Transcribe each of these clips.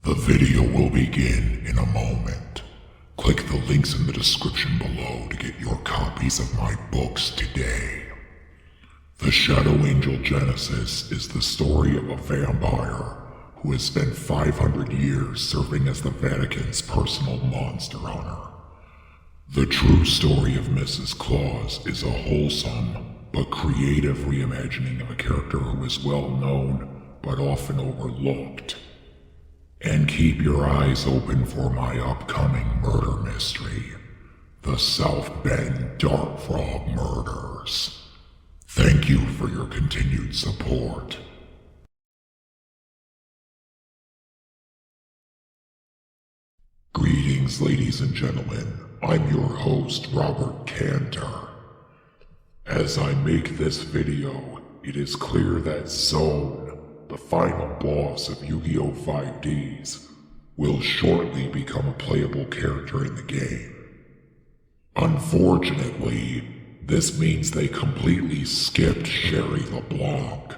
The video will begin in a moment. Click the links in the description below to get your copies of my books today. The Shadow Angel Genesis is the story of a vampire who has spent 500 years serving as the Vatican's personal monster hunter. The true story of Mrs. Claus is a wholesome but creative reimagining of a character who is well known but often overlooked. And keep your eyes open for my upcoming murder mystery, the South Bend Dark Frog Murders. Thank you for your continued support. Greetings, ladies and gentlemen. I'm your host, Robert Canter. As I make this video, it is clear that Zone, the final boss of Yu-Gi-Oh 5Ds, will shortly become a playable character in the game. Unfortunately, this means they completely skipped Sherry LeBlanc.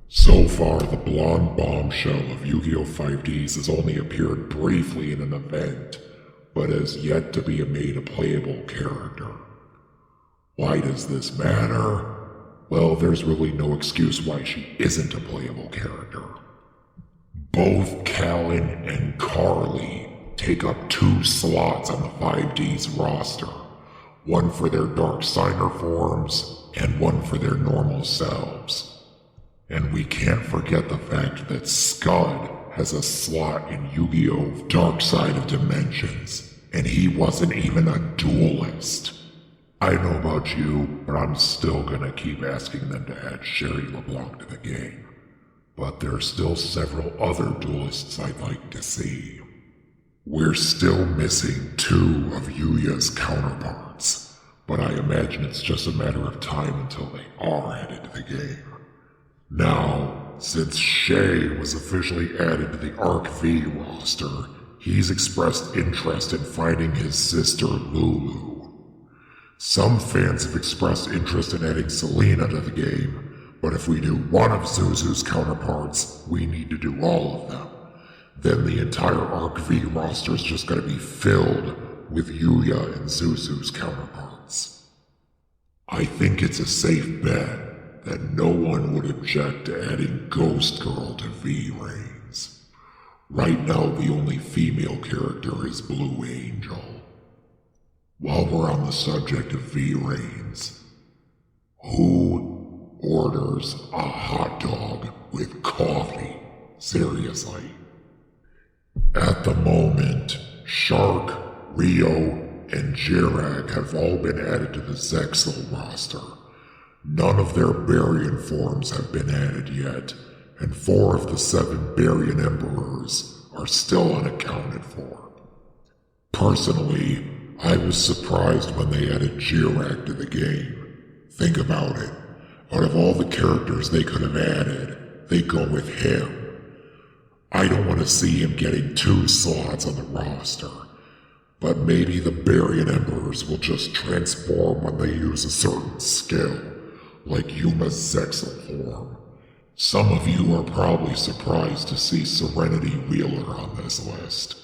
So far, the blonde bombshell of Yu-Gi-Oh 5Ds has only appeared briefly in an event, but has yet to be made a playable character. Why does this matter? Well, there's really no excuse why she isn't a playable character. Both Callan and Carly take up 2 slots on the 5D's roster, one for their Dark Signer forms and one for their normal selves. And we can't forget the fact that Scud has a slot in Yu-Gi-Oh! Dark Side of Dimensions, and he wasn't even a duelist. I don't know about you, but I'm still gonna keep asking them to add Sherry LeBlanc to the game. But there are still several other duelists I'd like to see. We're still missing 2 of Yuya's counterparts, but I imagine it's just a matter of time until they are added to the game. Now, since Shay was officially added to the Arc V roster, he's expressed interest in finding his sister Lulu. Some fans have expressed interest in adding Selena to the game, but if we do one of Zuzu's counterparts, we need to do all of them. Then the entire Arc V roster is just going to be filled with Yuya and Zuzu's counterparts. I think it's a safe bet that no one would object to adding Ghost Girl to V-Reigns. Right now, the only female character is Blue Angel. While we're on the subject of V-Reigns, who orders a hot dog with coffee? Seriously. At the moment, Shark, Rio, and Jirak have all been added to the Zexal roster. None of their Barian forms have been added yet, and 4 of the 7 Barian Emperors are still unaccounted for. Personally, I was surprised when they added Jirak to the game. Think about it. Out of all the characters they could have added, they go with him. I don't want to see him getting 2 slots on the roster. But maybe the Barian Emperors will just transform when they use a certain skill, like Yuma's Zexal form. Some of you are probably surprised to see Serenity Wheeler on this list.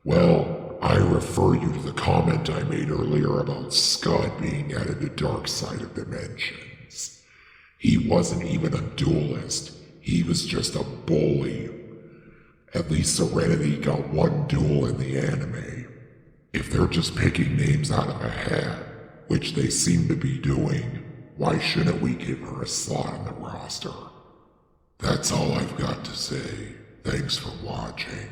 Well, I refer you to the comment I made earlier about Scud being added to Dark Side of Dimensions. He wasn't even a duelist, he was just a bully. At least Serenity got 1 duel in the anime. If they're just picking names out of a hat, which they seem to be doing, why shouldn't we give her a slot on the roster? That's all I've got to say. Thanks for watching.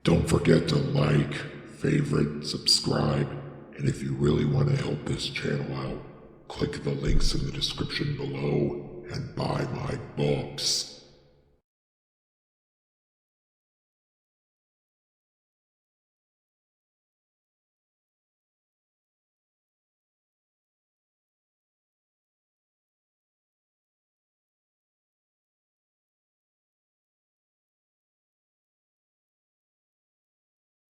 Don't forget to like, favorite, subscribe, and if you really want to help this channel out, click the links in the description below and buy my books.